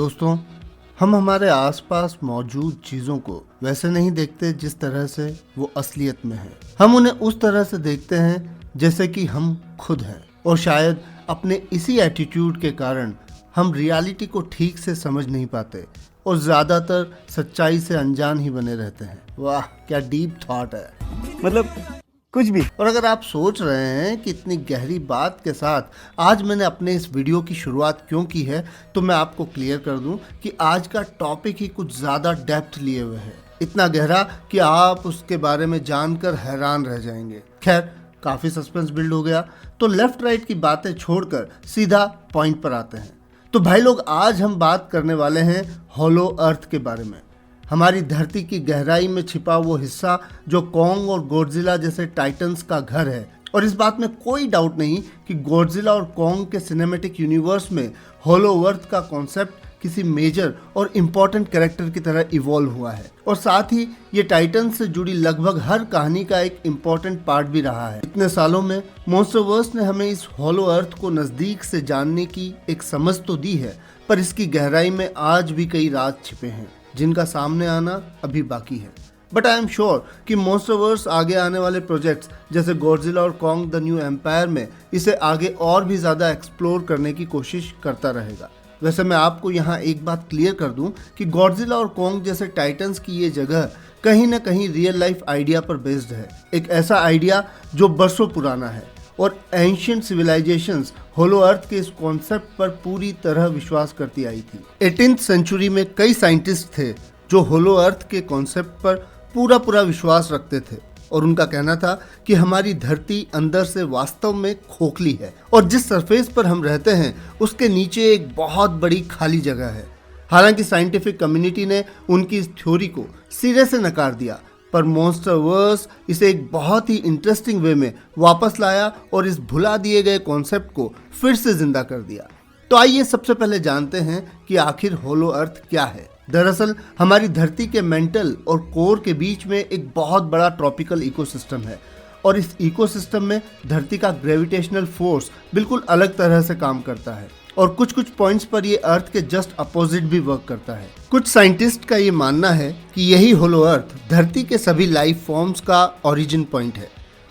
दोस्तों, हम हमारे आसपास मौजूद चीज़ों को वैसे नहीं देखते जिस तरह से वो असलियत में है। हम उन्हें उस तरह से देखते हैं जैसे कि हम खुद हैं, और शायद अपने इसी एटीट्यूड के कारण हम रियलिटी को ठीक से समझ नहीं पाते और ज़्यादातर सच्चाई से अनजान ही बने रहते हैं। वाह, क्या डीप थॉट है। मतलब कुछ भी। और अगर आप सोच रहे हैं कि इतनी गहरी बात के साथ आज मैंने अपने इस वीडियो की शुरुआत क्यों की है, तो मैं आपको क्लियर कर दूं कि आज का टॉपिक ही कुछ ज़्यादा डेप्थ लिए हुए है, इतना गहरा कि आप उसके बारे में जानकर हैरान रह जाएंगे। खैर, काफ़ी सस्पेंस बिल्ड हो गया, तो लेफ्ट राइट की बातें छोड़कर सीधा पॉइंट पर आते हैं। तो भाई लोग, आज हम बात करने वाले हैं हॉलो अर्थ के बारे में। हमारी धरती की गहराई में छिपा वो हिस्सा जो कॉन्ग और गॉडजिला जैसे टाइटन्स का घर है। और इस बात में कोई डाउट नहीं कि गॉडजिला और कॉन्ग के सिनेमैटिक यूनिवर्स में हॉलो अर्थ का कॉन्सेप्ट किसी मेजर और इम्पोर्टेंट कैरेक्टर की तरह इवॉल्व हुआ है, और साथ ही ये टाइटन्स से जुड़ी लगभग हर कहानी का एक इम्पोर्टेंट पार्ट भी रहा है। इतने सालों में मॉन्स्टरवर्स ने हमें इस हॉलो अर्थ को नज़दीक से जानने की एक समझ तो दी है, पर इसकी गहराई में आज भी कई राज छिपे हैं जिनका सामने आना अभी बाकी है। बट आई एम श्योर कि मॉन्स्टरवर्स आगे आने वाले प्रोजेक्ट्स जैसे गॉडजिला और कॉन्ग द न्यू एम्पायर में इसे आगे और भी ज़्यादा एक्सप्लोर करने की कोशिश करता रहेगा। वैसे मैं आपको यहाँ एक बात क्लियर कर दूँ कि गॉडजिला और कॉन्ग जैसे टाइटन्स की ये जगह कहीं ना कहीं रियल लाइफ आइडिया पर बेस्ड है। एक ऐसा आइडिया जो बरसों पुराना है, और एंशिएंट सिविलाइजेशंस हॉलो अर्थ के इस कॉन्सेप्ट पर पूरी तरह विश्वास करती आई थी। 18th सेंचुरी में कई साइंटिस्ट थे जो हॉलो अर्थ के कॉन्सेप्ट पर पूरा विश्वास रखते थे, और उनका कहना था कि हमारी धरती अंदर से वास्तव में खोखली है और जिस सरफेस पर हम रहते हैं उसके नीचे एक बहुत बड़ी खाली जगह है। हालांकि साइंटिफिक कम्युनिटी ने उनकी इस थ्योरी को सिरे से नकार दिया, पर मॉन्स्टरवर्स इसे एक बहुत ही इंटरेस्टिंग वे में वापस लाया और इस भुला दिए गए कॉन्सेप्ट को फिर से जिंदा कर दिया। तो आइए सबसे पहले जानते हैं कि आखिर हॉलो अर्थ क्या है। दरअसल हमारी धरती के मेंटल और कोर के बीच में एक बहुत बड़ा ट्रॉपिकल इकोसिस्टम है, और इस इकोसिस्टम में धरती का ग्रेविटेशनल फोर्स बिल्कुल अलग तरह से काम करता है, और कुछ पॉइंट्स पर ये अर्थ के जस्ट अपोजिट भी वर्क करता है। कुछ साइंटिस्ट का ये मानना है कि यही हॉलो अर्थ धरती के सभी लाइफ फॉर्म्स का ओरिजिन पॉइंट है।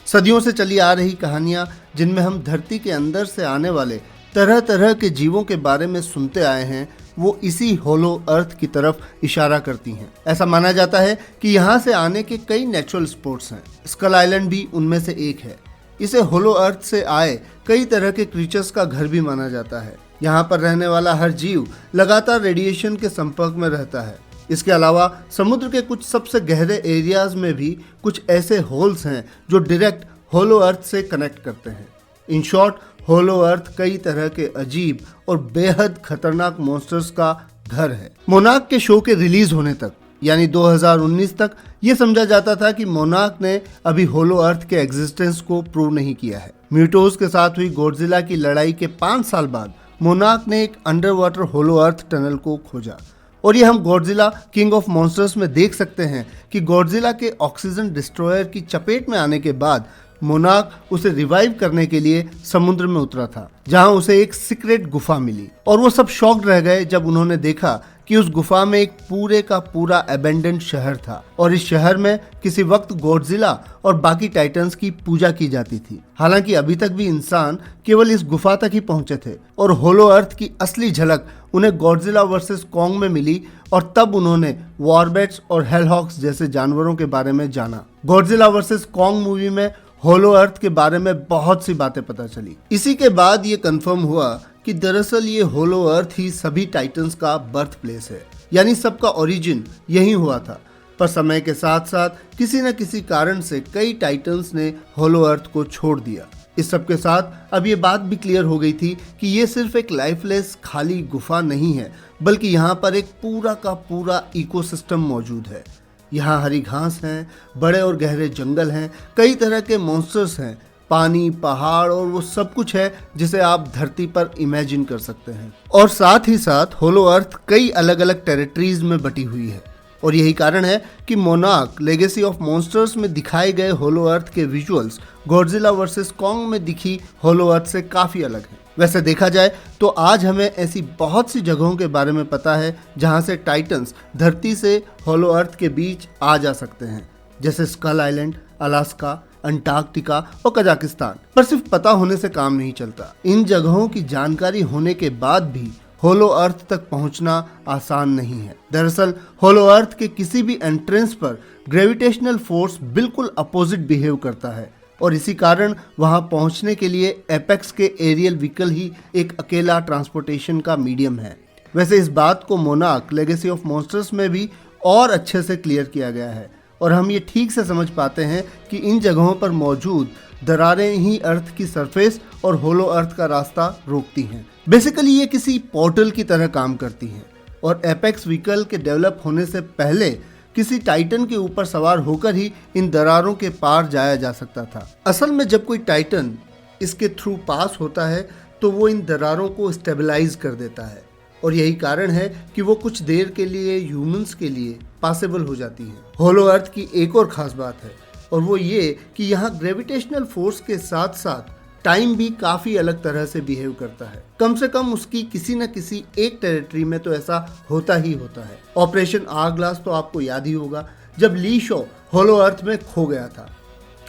सदियों से चली आ रही कहानियां जिनमें हम धरती के अंदर से आने वाले तरह तरह के जीवों के बारे में सुनते आए हैं, वो इसी हॉलो अर्थ की तरफ इशारा करती हैं। ऐसा माना जाता है कि यहाँ से आने के कई नेचुरल स्पॉट्स हैं। स्कल आइलैंड भी उनमें से एक है। इसे हॉलो अर्थ से आए कई तरह के क्रीचर्स का घर भी माना जाता है। यहाँ पर रहने वाला हर जीव लगातार रेडिएशन के संपर्क में रहता है। इसके अलावा समुद्र के कुछ सबसे गहरे एरियाज में भी कुछ ऐसे होल्स हैं जो डायरेक्ट हॉलो अर्थ से कनेक्ट करते हैं। इन शॉर्ट, हॉलो अर्थ कई तरह के अजीब और बेहद खतरनाक मॉन्स्टर्स का घर है। मोनार्क के शो के रिलीज होने तक यानी 2019 तक ये समझा जाता था कि मोनार्क ने अभी हॉलो अर्थ के एग्जिस्टेंस को प्रूव नहीं किया है। म्यूटोस के साथ हुई गॉडजिला की लड़ाई के 5 साल बाद मोनार्क ने एक अंडर वाटर हॉलो अर्थ टनल को खोजा, और ये हम गॉडजिला किंग ऑफ मॉन्स्टर्स में देख सकते हैं कि गॉडजिला के ऑक्सीजन डिस्ट्रॉयर की चपेट में आने के बाद मोनार्क उसे रिवाइव करने के लिए समुद्र में उतरा था, जहां उसे एक सीक्रेट गुफा मिली, और वो सब शॉक्ड रह गए जब उन्होंने देखा कि उस गुफा में एक पूरे का पूरा अबेंडेंट शहर था, और इस शहर में किसी वक्त गॉडजिला और बाकी टाइटन्स की पूजा की जाती थी। हालांकि अभी तक भी इंसान केवल इस गुफा तक ही पहुंचे थे, और हॉलो अर्थ की असली झलक उन्हें गॉडजिला वर्सेस कॉन्ग में मिली, और तब उन्होंने वॉरबैट्स और हेलहॉक्स जैसे जानवरों के बारे में जाना। गॉडजिला वर्सेस कॉन्ग मूवी में हॉलो अर्थ के बारे में बहुत सी बातें पता चली। इसी के बाद ये कंफर्म हुआ कि दरअसल ये हॉलो अर्थ ही सभी टाइटन्स का बर्थ प्लेस है, यानी सबका ओरिजिन यही हुआ था। पर समय के साथ साथ किसी न किसी कारण से कई टाइटन्स ने हॉलो अर्थ को छोड़ दिया। इस सब के साथ अब ये बात भी क्लियर हो गई थी कि ये सिर्फ एक लाइफलेस खाली गुफा नहीं है, बल्कि यहाँ पर एक पूरा का पूरा इकोसिस्टम मौजूद है। यहाँ हरी घास हैं, बड़े और गहरे जंगल हैं, कई तरह के मॉन्स्टर्स हैं, पानी, पहाड़ और वो सब कुछ है जिसे आप धरती पर इमेजिन कर सकते हैं। और साथ ही साथ हॉलो अर्थ कई अलग अलग टेरिटरीज में बटी हुई है, और यही कारण है कि मोनार्क लेगेसी ऑफ मॉन्स्टर्स में दिखाए गए हॉलो अर्थ के विजुअल्स गॉडजिला वर्सेस कॉन्ग में दिखी होलो अर्थ से काफ़ी अलग है। वैसे देखा जाए तो आज हमें ऐसी बहुत सी जगहों के बारे में पता है जहां से टाइटन्स धरती से होलो अर्थ के बीच आ जा सकते हैं, जैसे स्कल आइलैंड, अलास्का, अंटार्कटिका और कजाकिस्तान। पर सिर्फ पता होने से काम नहीं चलता, इन जगहों की जानकारी होने के बाद भी होलो अर्थ तक पहुंचना आसान नहीं है। दरअसल होलो अर्थ के किसी भी एंट्रेंस पर ग्रेविटेशनल फोर्स बिल्कुल अपोजिट बिहेव करता है और इसी कारण वहां पहुंचने के लिए एपेक्स के एरियल व्हीकल ही एक अकेला ट्रांसपोर्टेशन का मीडियम है। वैसे इस बात को मोनार्क लेगेसी ऑफ मॉन्स्टर्स में भी और अच्छे से क्लियर किया गया है और हम ये ठीक से समझ पाते हैं कि इन जगहों पर मौजूद दरारें ही अर्थ की सरफेस और होलो अर्थ का रास्ता रोकती हैं। बेसिकली ये किसी पोर्टल की तरह काम करती हैं और एपेक्स व्हीकल के डेवलप होने से पहले किसी टाइटन के ऊपर सवार होकर ही इन दरारों के पार जाया जा सकता था। असल में जब कोई टाइटन इसके थ्रू पास होता है तो वो इन दरारों को स्टेबलाइज कर देता है और यही कारण है कि वो कुछ देर के लिए ह्यूमंस के लिए पासेबल हो जाती है। होलो अर्थ की एक और खास बात है और वो ये कि यहाँ ग्रेविटेशनल फोर्स के साथ साथ टाइम भी काफी अलग तरह से बिहेव करता है। कम से कम उसकी किसी न किसी एक टेरिटरी में तो ऐसा होता ही होता है। ऑपरेशन आरग्लास तो आपको याद ही होगा, जब ली शो होलो अर्थ में खो गया था।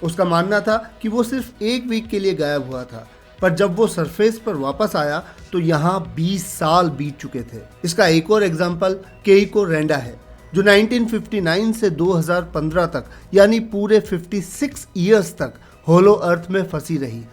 उसका मानना था कि वो सिर्फ एक वीक के लिए गायब हुआ था, पर जब वो सरफेस पर वापस आया तो यहाँ 20 साल बीत चुके थे। इसका एक और एग्जाम्पल केइको रैंडा है, जो 1959 से 2015 तक यानी पूरे 56 ईयर्स तक होलो अर्थ में फंसी रही,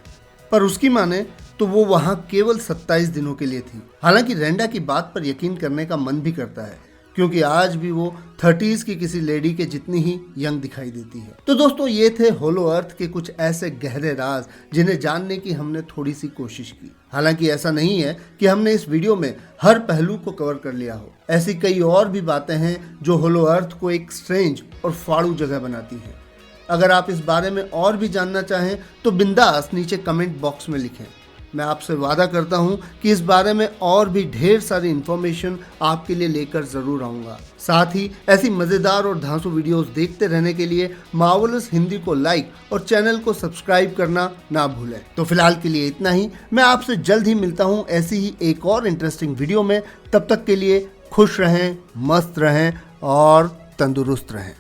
पर उसकी माने तो वो वहाँ केवल 27 दिनों के लिए थी। हालांकि रैंडा की बात पर यकीन करने का मन भी करता है क्योंकि आज भी वो 30s की किसी लेडी के जितनी ही यंग दिखाई देती है। तो दोस्तों ये थे होलो अर्थ के कुछ ऐसे गहरे राज जिन्हें जानने की हमने थोड़ी सी कोशिश की। हालांकि ऐसा नहीं है कि हमने इस वीडियो में हर पहलू को कवर कर लिया हो। ऐसी कई और भी बातें हैं जो होलो अर्थ को एक स्ट्रेंज और फाड़ू जगह बनाती हैं। अगर आप इस बारे में और भी जानना चाहें तो बिंदास नीचे कमेंट बॉक्स में लिखें। मैं आपसे वादा करता हूं कि इस बारे में और भी ढेर सारी इन्फॉर्मेशन आपके लिए लेकर जरूर आऊंगा। साथ ही ऐसी मज़ेदार और धांसू वीडियोस देखते रहने के लिए मार्वेलस हिंदी को लाइक और चैनल को सब्सक्राइब करना ना भूलें। तो फिलहाल के लिए इतना ही। मैं आपसे जल्द ही मिलता हूं ऐसी ही एक और इंटरेस्टिंग वीडियो में। तब तक के लिए खुश रहें, मस्त रहें और तंदुरुस्त रहें।